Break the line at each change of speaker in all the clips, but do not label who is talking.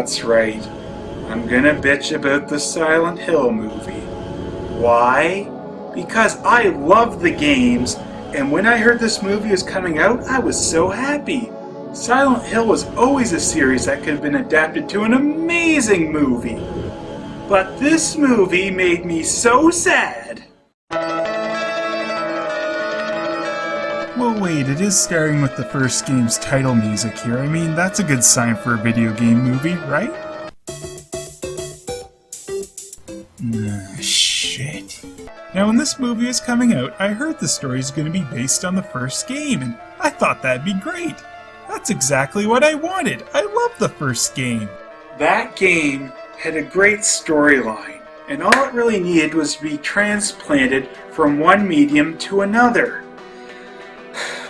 That's right. I'm gonna bitch about the Silent Hill movie. Why? Because I love the games, and when I heard this movie was coming out, I was so happy. Silent Hill was always a series that could have been adapted to an amazing movie. But this movie made me so sad.
Well, wait, it is starting with the first game's title music here. I mean, that's a good sign for a video game movie, right? Shit. Now, when this movie was coming out, I heard the story is going to be based on the first game, and I thought that'd be great. That's exactly what I wanted. I love the first game.
That game had a great storyline, and all it really needed was to be transplanted from one medium to another.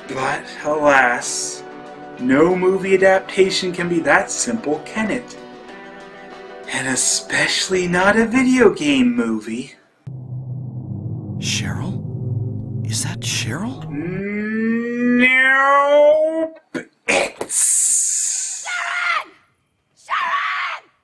But, alas, no movie adaptation can be that simple, can it? And especially not a video game movie.
Cheryl? Is that Cheryl?
Nope! It's...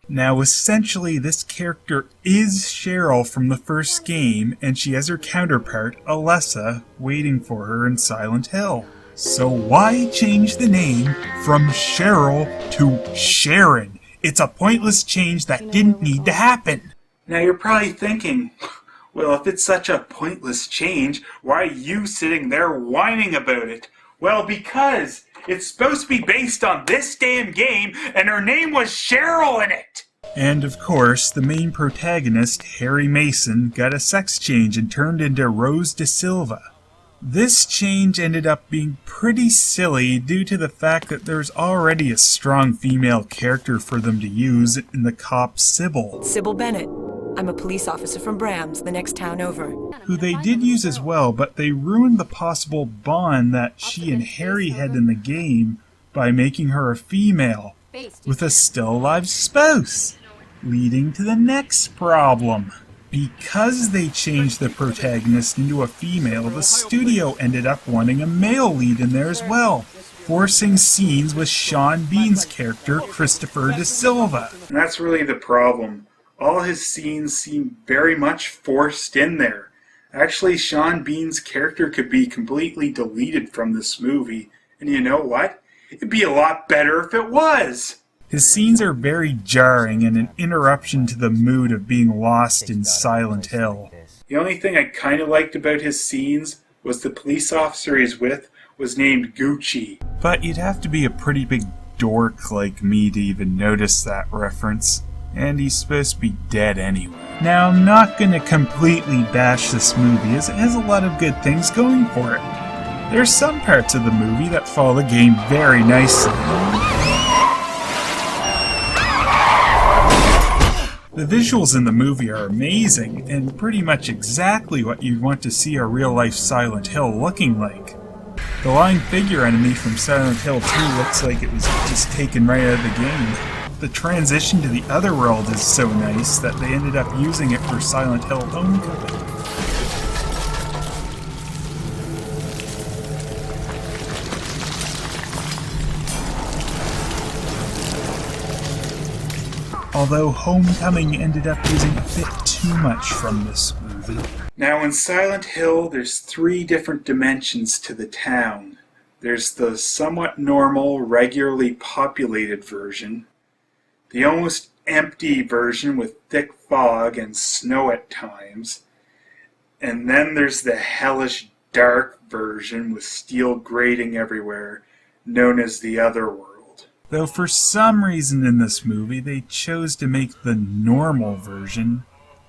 Now, essentially, this character is Cheryl from the first game, and she has her counterpart, Alessa, waiting for her in Silent Hill. So why change the name from Cheryl to Sharon? It's a pointless change that didn't need to happen.
Now you're probably thinking, well, if it's such a pointless change, why are you sitting there whining about it? Well, because it's supposed to be based on this damn game, and her name was Cheryl in it!
And of course, the main protagonist, Harry Mason, got a sex change and turned into Rose De Silva. This change ended up being pretty silly due to the fact that there's already a strong female character for them to use in the cop Sybil.
Sybil Bennett. I'm a police officer from Brams, the next town over.
Who they did use as well, but they ruined the possible bond that she and Harry had in the game by making her a female, with a still alive spouse, leading to the next problem. Because they changed the protagonist into a female, the studio ended up wanting a male lead in there as well, forcing scenes with Sean Bean's character, Christopher De Silva.
And that's really the problem. All his scenes seem very much forced in there. Actually, Sean Bean's character could be completely deleted from this movie. And you know what? It'd be a lot better if it was!
His scenes are very jarring and an interruption to the mood of being lost in Silent Hill.
The only thing I kind of liked about his scenes was the police officer he's with was named Gucci.
But you'd have to be a pretty big dork like me to even notice that reference. And he's supposed to be dead anyway. Now, I'm not going to completely bash this movie as it has a lot of good things going for it. There's some parts of the movie that follow the game very nicely. The visuals in the movie are amazing, and pretty much exactly what you'd want to see a real-life Silent Hill looking like. The lying figure enemy from Silent Hill 2 looks like it was just taken right out of the game. The transition to the other world is so nice that they ended up using it for Silent Hill Homecoming. Although Homecoming ended up using a bit too much from this movie.
Now in Silent Hill, there's 3 different dimensions to the town. There's the somewhat normal, regularly populated version, the almost empty version with thick fog and snow at times, and then there's the hellish dark version with steel grating everywhere, known as the Otherworld.
Though for some reason in this movie they chose to make the normal version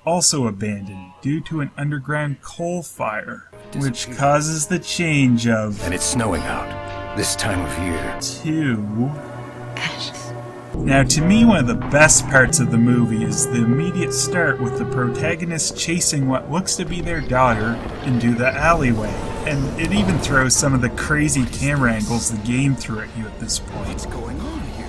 also abandoned due to an underground coal fire, which causes the change of...
And it's snowing out, this time of year.
...to... Now, to me, one of the best parts of the movie is the immediate start with the protagonist chasing what looks to be their daughter into the alleyway, and it even throws some of the crazy camera angles the game threw at you at this point.
What's going on here?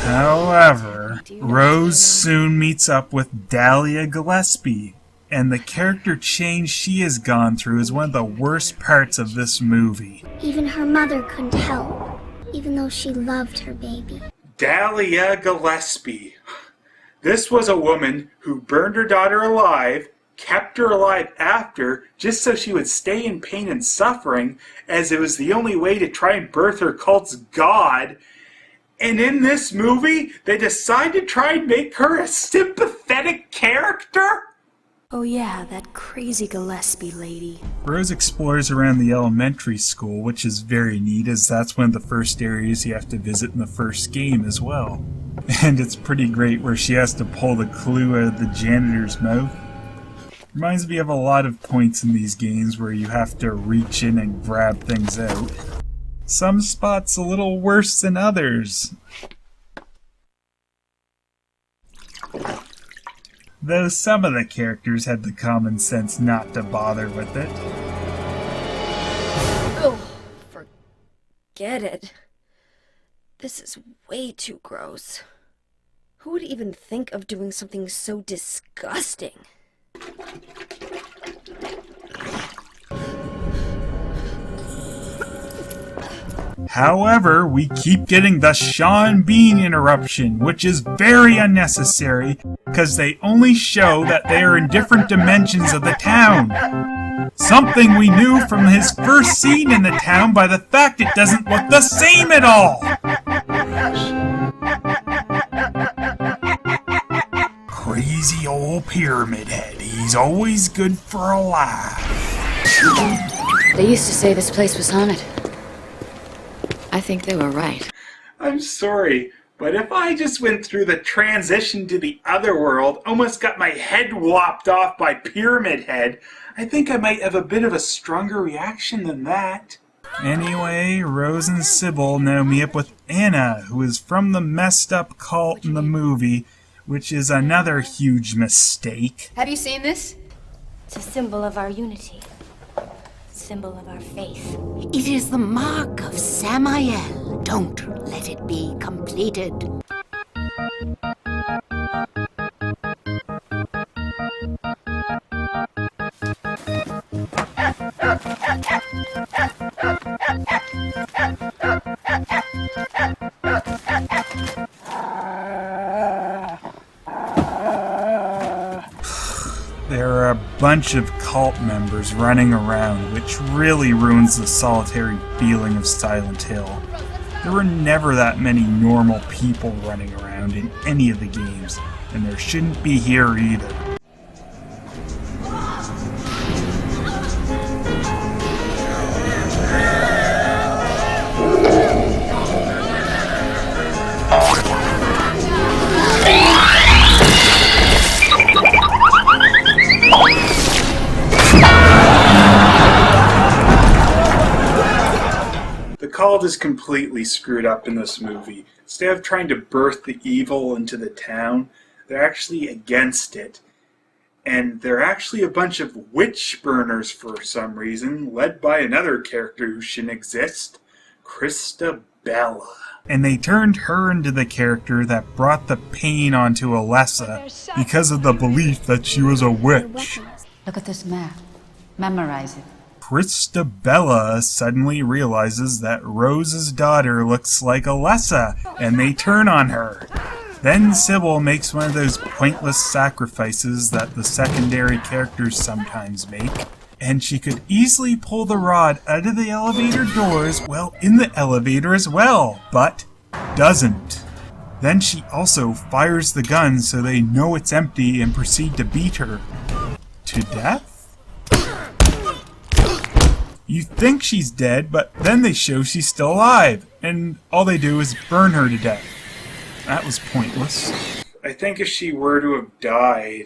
However, Rose soon meets up with Dahlia Gillespie, and the character change she has gone through is one of the worst parts of this movie.
Even her mother couldn't help. even though she loved her baby.
Dahlia Gillespie. This was a woman who burned her daughter alive, kept her alive after, just so she would stay in pain and suffering, as it was the only way to try and birth her cult's god. And in this movie, they decide to try and make her a sympathetic character?
Oh yeah, that crazy Gillespie lady.
Rose explores around the elementary school, which is very neat, as that's one of the first areas you have to visit in the first game as well. And it's pretty great where she has to pull the clue out of the janitor's mouth. Reminds me of a lot of points in these games where you have to reach in and grab things out. Some spots a little worse than others. Though some of the characters had the common sense not to bother with it.
Oh, forget it. This is way too gross. Who would even think of doing something so disgusting?
However, we keep getting the Sean Bean interruption, which is very unnecessary, because they only show that they are in different dimensions of the town. Something we knew from his first scene in the town by the fact it doesn't look the same at all! Crazy old Pyramid Head, he's always good for a laugh.
They used to say this place was haunted. I think they were right.
I'm sorry, but if I just went through the transition to the other world, almost got my head whopped off by Pyramid Head, I think I might have a bit of a stronger reaction than that.
Anyway, Rose and Sybil now meet up with Anna, who is from the messed up cult in the movie, which is another huge mistake.
Have you seen this?
It's a symbol of our unity. Symbol of our faith.
It is the mark of Samael. Don't let it be completed.
There are a bunch of cult members running around, which really ruins the solitary feeling of Silent Hill. There were never that many normal people running around in any of the games, and there shouldn't be here either.
The cult is completely screwed up in this movie. Instead of trying to birth the evil into the town, they're actually against it. And they're actually a bunch of witch burners for some reason, led by another character who shouldn't exist, Christabella.
And they turned her into the character that brought the pain onto Alessa because of the belief that she was a witch.
Look at this map. Memorize it.
Christabella suddenly realizes that Rose's daughter looks like Alessa, and they turn on her. Then Sybil makes one of those pointless sacrifices that the secondary characters sometimes make, and she could easily pull the rod out of the elevator doors, well, in the elevator as well, but doesn't. Then she also fires the gun so they know it's empty and proceed to beat her. To death? You think she's dead, but then they show she's still alive, and all they do is burn her to death. That was pointless.
I think if she were to have died,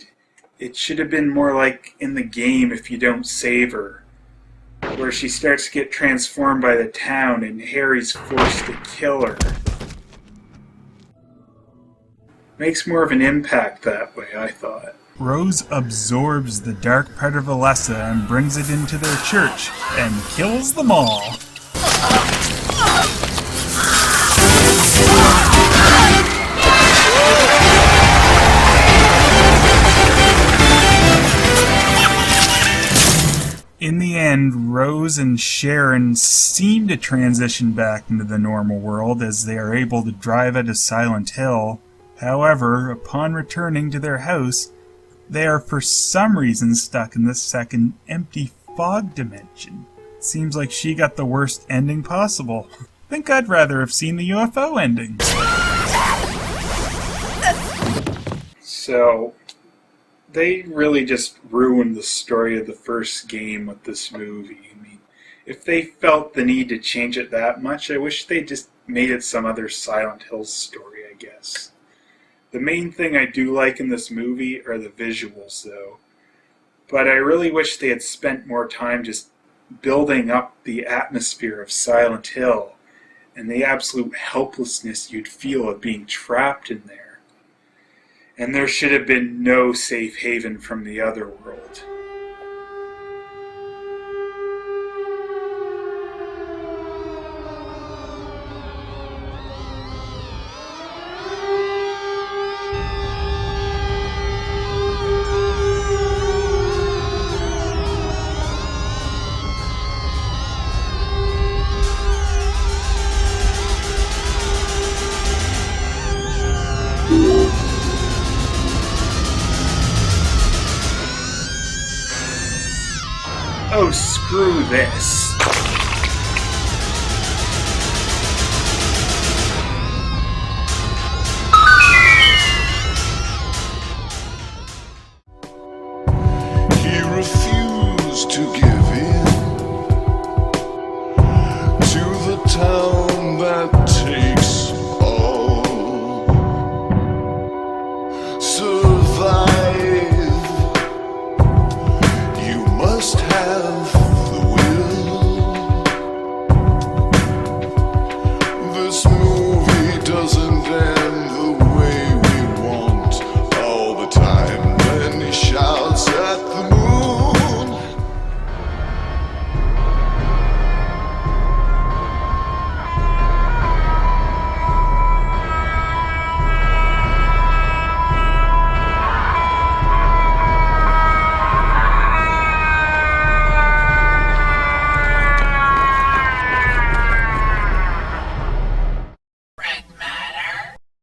it should have been more like in the game If You Don't Save Her, where she starts to get transformed by the town and Harry's forced to kill her. Makes more of an impact that way, I thought.
Rose absorbs the dark part of Alessa and brings it into their church, and kills them all. In the end, Rose and Sharon seem to transition back into the normal world as they are able to drive out of Silent Hill. However, upon returning to their house, they are for some reason stuck in the second empty fog dimension. Seems like she got the worst ending possible. Think I'd rather have seen the UFO ending.
So, they really just ruined the story of the first game with this movie. I mean, if they felt the need to change it that much, I wish they just made it some other Silent Hill story, I guess. The main thing I do like in this movie are the visuals, though. But I really wish they had spent more time just building up the atmosphere of Silent Hill and the absolute helplessness you'd feel of being trapped in there. And there should have been no safe haven from the other world. Oh, screw this.